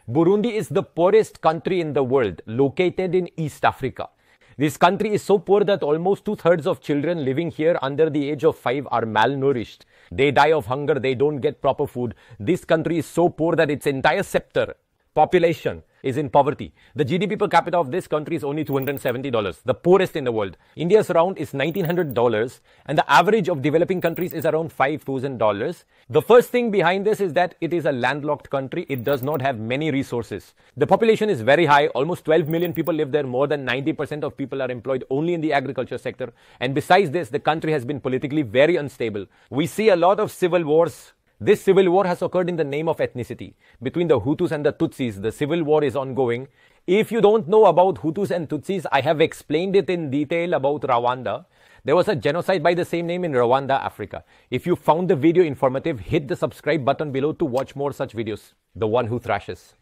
Burundi is the poorest country in the world, located in East Africa. This country is so poor that almost 2/3 of children living here under the age of 5 are malnourished. They die of hunger, they don't get proper food. This country is so poor that its entire sector, population, is in poverty. The GDP per capita of this country is only $270, the poorest in the world. India's round is $1,900 and the average of developing countries is around $5,000. The first thing behind this is that it is a landlocked country. It does not have many resources. The population is very high. Almost 12 million people live there. More than 90% of people are employed only in the agriculture sector. And besides this, the country has been politically very unstable. We see a lot of civil wars. This civil war has occurred in the name of ethnicity. Between the Hutus and the Tutsis, the civil war is ongoing. If you don't know about Hutus and Tutsis, I have explained it in detail about Rwanda. There was a genocide by the same name in Rwanda, Africa. If you found the video informative, hit the subscribe button below to watch more such videos. The one who thrashes.